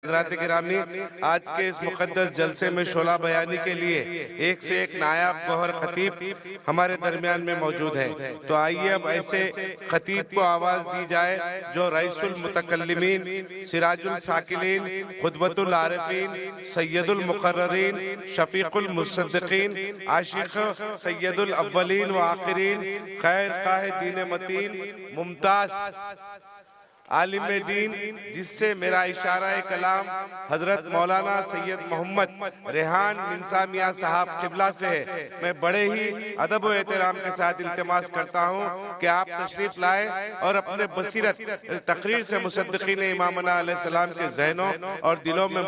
حضرات گرامی، آج کے اس مقدس جلسے میں شعلہ بیانی کے لیے ایک سے ایک نایاب گوہر خطیب ہمارے درمیان میں موجود ہے۔ تو آئیے اب ایسے خطیب کو آواز دی جائے جو رئیس المتکلمین، سراج الساکلین، خطبۃ العارفین، سید المقررین، شفیق المصدقین، عاشق سید الاولین و آخرین، خیر خواہ دین متین، ممتاز عالم دین، جس سے میرا اشارہ کلام حضرت مولانا سید محمد ریحان منصا میاں صاحب قبلہ سے ہے، میں بڑے ہی ادب و احترام کے ساتھ التماس کرتا ہوں کہ آپ تشریف لائیں اور اپنے بصیرت تقریر سے مصدقین امامنا علیہ السلام کے ذہنوں اور دلوں میں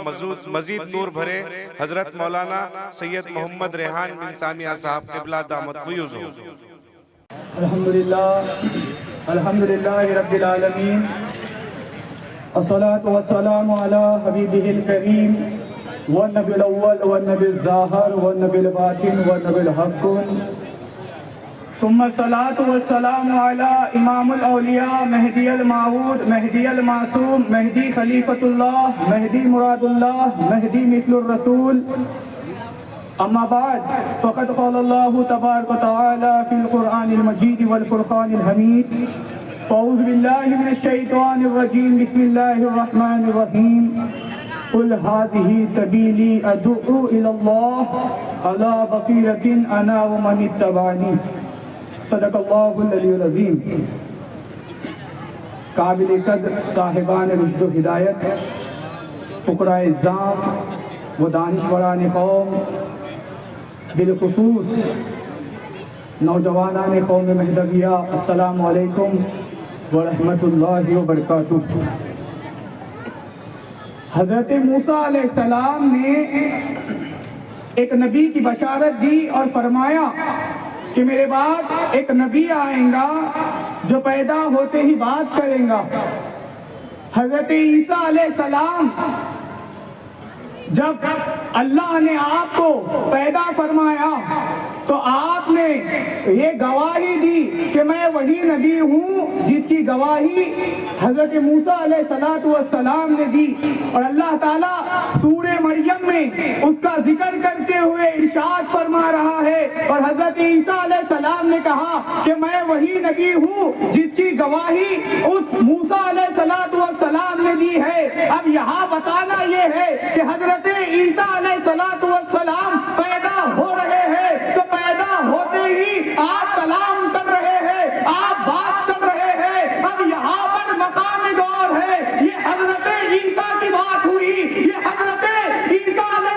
مزید نور بھرے۔ حضرت مولانا سید محمد ریحان منصا میاں صاحب قبلہ دامت بیوزو۔ الحمدللہ رب العالمین، الصلاة والسلام علی حبیبہ الکریم، والنبی الاول والنبی الظاہر والنبی الباطن والنبی الحق، ثم الصلاة والسلام علی امام الاولیاء، مہدی الموعود، مہدی المعصوم، مہدی خلیفۃ اللہ، مہدی مراد اللہ، مہدی مثل الرسول۔ اما بعد فقد قال اللہ تبارک و تعالی فی القرآن المجید والفرقان الحمید، فاعوذ باللہ من الشیطان الرجیم، بسم اللہ الرحمن الرحیم، قل هذه سبیلی ادعو الی اللہ علی بصیرۃ انا ومن اتبعنی، صدق اللہ العلی العظیم۔ قابل قدر صاحبان رشد و ہدایت، فقراء اعظام و دانشوران قوم، بالخصوص نوجوانان قوم مہدویہ، السلام علیکم ورحمۃ اللہ وبرکاتہ۔ حضرت موسیٰ علیہ السلام نے ایک نبی کی بشارت دی اور فرمایا کہ میرے بعد ایک نبی آئیں گا جو پیدا ہوتے ہی بات کریں گا۔ حضرت عیسیٰ علیہ السلام جب اللہ نے آپ کو پیدا فرمایا تو آپ نے یہ گواہی دی کہ میں وہی نبی ہوں جس کی گواہی حضرت موسیٰ علیہ السلام نے دی۔ اور اللہ تعالیٰ سورہ مریم میں اس کا ذکر کرتے ہوئے ارشاد فرما رہا ہے، اور حضرت عیسیٰ علیہ السلام نے کہا کہ میں وہی نبی ہوں جس کی گواہی اس موسیٰ علیہ السلام نے دی ہے۔ اب یہاں بتانا یہ ہے کہ حضرت عیسیٰ علیہ السلام پیدا ہو رہے ہیں تو پیدا ہوتے ہی آپ کلام کر رہے ہیں، آپ بات کر رہے ہیں۔ اب یہاں پر مقام غور ہے، یہ حضرت عیسیٰ کی بات ہوئی، یہ حضرت عیسیٰ علیہ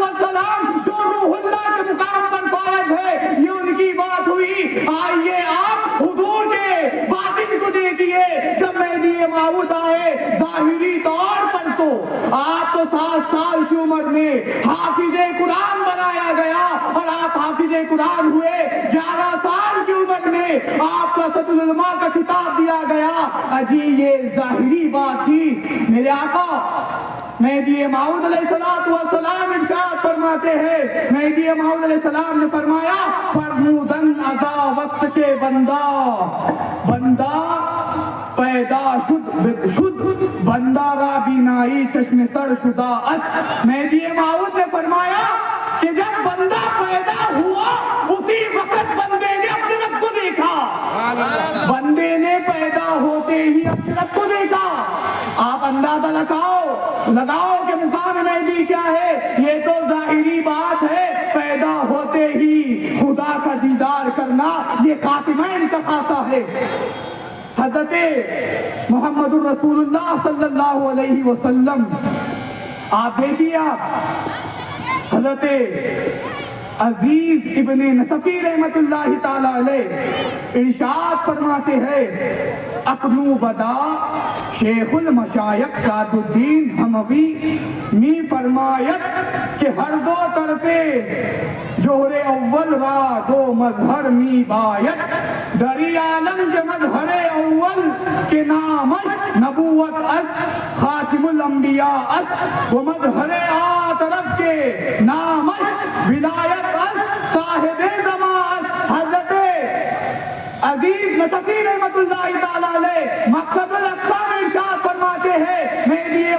السلام جو روح اللہ کے مقام پر فائز ہے، یہ ان کی بات ہوئی۔ آئیے آپ حضور کے باطن کو دیکھیے، جب مہدی موعود آئے ظاہری طور پر تو آپ کو 7 سال کی عمر میں حافظ قرآن بنایا گیا، اور آپ حافظ قرآن ہوئے 11 سال کی عمر میں آپ کو اسد العلماء کا خطاب دیا گیا۔ اجی یہ ظاہری بات تھی۔ میرے آقا مہدی موعود علیہ السلام ارشاد فرماتے ہیں، مہدی موعود علیہ السلام نے فرمایا فرمودن ازا وقت کے بندہ پیدا شد بندہ را بینائی چشم سر شدہ است۔ مہدی موعود نے فرمایا کہ جب بندہ پیدا ہوا اسی وقت بندے نے اپنے رب کو دیکھا، بندے نے پیدا ہوتے ہی اپنے رب کو دیکھا۔ آپ اندازہ لگاؤ کہ مقام مہدی کیا ہے؟ یہ تو ظاہری بات ہے، پیدا ہوتے ہی خدا کا دیدار کرنا یہ خاتمین کا خاصہ ہے۔ حضرت محمد الرسول اللہ صلی اللہ علیہ وسلم، آپ دیکھیے، آپ حضرت عزیز ابن نصفی رحمت اللہ تعالی علیہ ارشاد فرماتے ہیں، اکنو بدا شیخ المشایخ سعد الدین حموی می فرمایت کہ ہر دو طرفے جوہر اول را دو مظہر می بایت، دری عالم کے مظہر اول کے نامش نبوت است، خاتم الانبیاء است، و مظہر آ طرف کے نامش ولایت است، صاحب زمان است۔ حضرت عزیز نصفی رحمت اللہ تعالی علیہ مقصد الاقصا میں ارشاد فرماتے ہیں، مہدی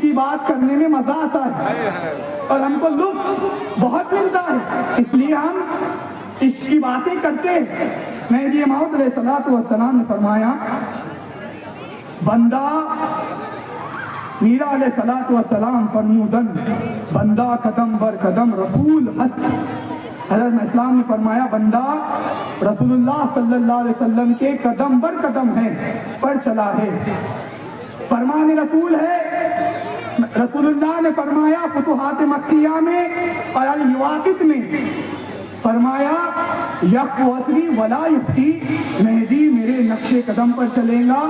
کی بات کرنے میں مزہ آتا ہے اور ہم کو لطف بہت ملتا ہے، اس لیے ہم عشق کی باتیں کرتے ہیں۔ مہدی موعود علیہ السلام نے فرمایا بندہ میرا علیہ السلام فرمودن بندہ قدم بر قدم رسول ہست، حضرت اسلام نے فرمایا بندہ رسول اللہ صلی اللہ علیہ وسلم کے قدم بر قدم ہے، پر چلا ہے، فرمان رسول ہے۔ رسول اللہ نے فرمایا فتوحات مکیہ میں اور الواقت میں فرمایا یک وصری ولا یفتی، مہدی میرے نقش قدم پر چلے گا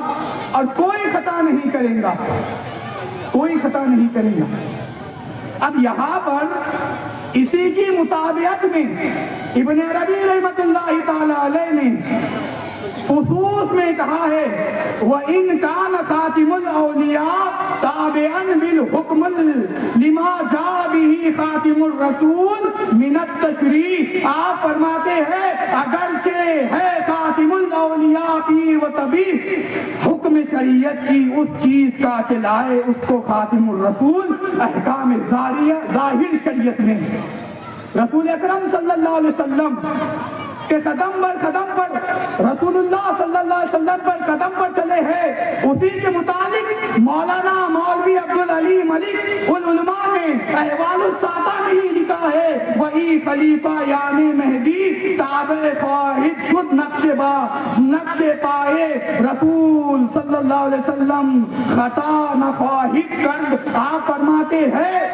اور کوئی خطا نہیں کرے گا، کوئی خطا نہیں کرے گا۔ اب یہاں پر اسی کی مطابقت میں ابن عربی رحمۃ اللہ تعالی علیہ نے خصوص میں کہا ہے وَإِن كَانَ خَاتِمُ الْأَوْلِيَاءِ تَابِعًا بِالْحُكْمِ لِمَا جَاءَ بِهِ خَاتِمُ الرَّسُولِ مِنَ التَّشْرِيعِ، آپ فرماتے ہیں اگرچہ ہے خاتم الاولیاء پیر و طبیب، حکم شریعت کی اس چیز کا کہ لائے اس کو خاتم الرسول احکام ظاہر شریعت میں رسول اکرم صلی اللہ علیہ وسلم کہ قدم بر قدم پر رسول اللہ صلی اللہ علیہ وسلم پر قدم پر چلے ہیں، اسی کے مطابق مولانا مولوی عبدالعلی ملک العلماء نے احوال السادہ میں ہی لکھا ہے وہی خلیفہ یعنی مہدی تابع خواہد شد نقش پائے رسول صلی اللہ علیہ وسلم خطا نہ خواہد کرد، آپ فرماتے ہیں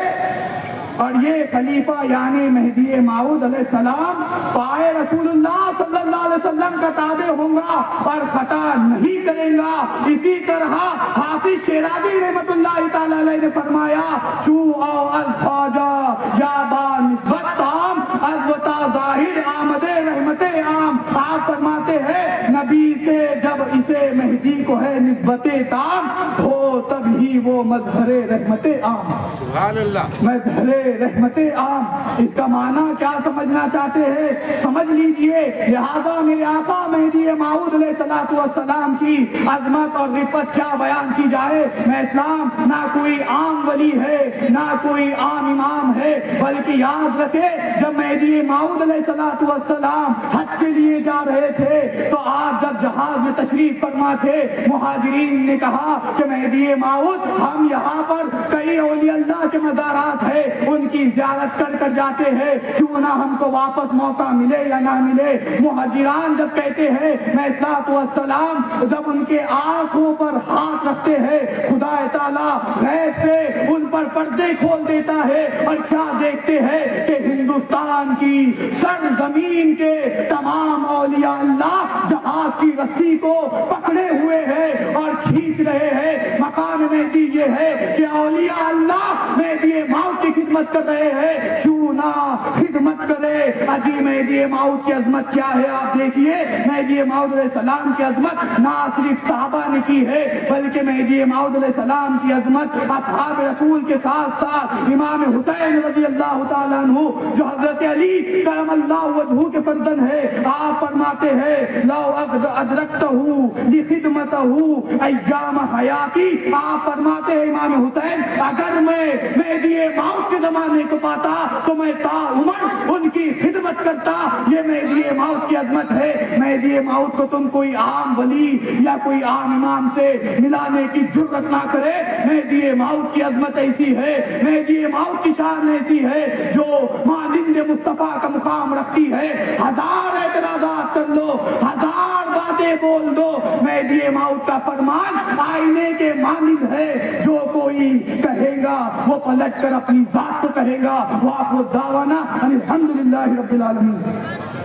اور یہ خلیفہ یعنی مہدی موعود علیہ السلام پائے رسول اللہ صلی اللہ علیہ وسلم کا تابع ہوں گا اور خطا نہیں کرے گا۔ اسی طرح حافظ شیرازی رحمۃ اللہ تعالی علیہ نے فرمایا چو او از خواجہ یا با نسبت عام از وطا ظاہر آمد رحمت عام، آپ فرماتے ہیں نبی سے جب اسے مہدی کو ہے نسبت تام ہو تب ہی وہ مظہر رحمت عام، سبحان اللہ، مظہر رحمت عام۔ اس کا معنی کیا سمجھنا چاہتے ہیں سمجھ لیجئے، لہذا میرے آقا مہدی موعود علیہ السلام کی عظمت اور رفت کیا بیان کی جائے۔ میں اسلام نہ کوئی عام ولی ہے نہ کوئی عام امام ہے، بلکہ یاد رکھے جب مہدی موعود علیہ السلام حج کے لیے جا رہے تھے تو آپ جب جہاز میں تشریف فرما تھے مہاجرین نے کہا کہ مہدی موعود ہم یہاں پر کئی اولیاء اللہ کے مزارات ہیں ان کی زیارت کر جاتے ہیں، کیوں نہ ہم کو واپس موقع ملے یا نہ ملے۔ مہاجران جب کہتے ہیں میں السلام جب ان کے آنکھوں پر ہاتھ رکھتے ہیں خدا تعالیٰ غیب سے ان پر پردے کھول دیتا ہے اور کیا دیکھتے ہیں کہ ہندوستان کی سرزمین کے تمام اولیاء اللہ جہاز کی رسی کو پکڑے ہوئے ہیں اور کھینچ رہے ہیں۔ مقام مہدی یہ ہے کہ اولیاء اللہ مہدی موعود کی خدمت کر رہے ہیں، کیوں نہ خدمت کرے۔ اجی مہدی موعود کی عظمت کیا ہے آپ دیکھیے، مہدی موعود علیہ السلام کی عظمت نہ صرف صحابہ نے کی ہے بلکہ مہدی موعود علیہ السلام کی عظمت اصحاب رسول کے ساتھ ساتھ امام حسین رضی اللہ تعالیٰ عنہ جو حضرت علی کرم اللہ وجہہ کے فرزند ہے، آپ فرماتے ہیں لو ادرکتہ لخدمتہ ایام حیاتی، آپ فرماتے ہیں امام حسین اگر میں مہدی موعود کے زمانے کو پاتا تو میں تا عمر ان کی خدمت کرتا۔ یہ مہدی موعود کی عظمت ہے۔ مہدی موعود کو تم کوئی عام ولی یا کوئی عام امام سے ملانے کی جرت نہ کرے۔ مہدی موعود کی عظمت ایسی ہے، مہدی موعود کی شان ایسی ہے جو مانند مصطفیٰ کا مقام رکھتی ہے۔ ہزار اعتراضات کر لو، ہزار باتیں بول دو، مہدی موعود کا فرمان آئینے کے مانند ہے، جو کوئی کہے گا وہ پلٹ کر اپنی ذات کو کہے گا۔ وآخر دعوانا ان الحمدللہ رب العالمین۔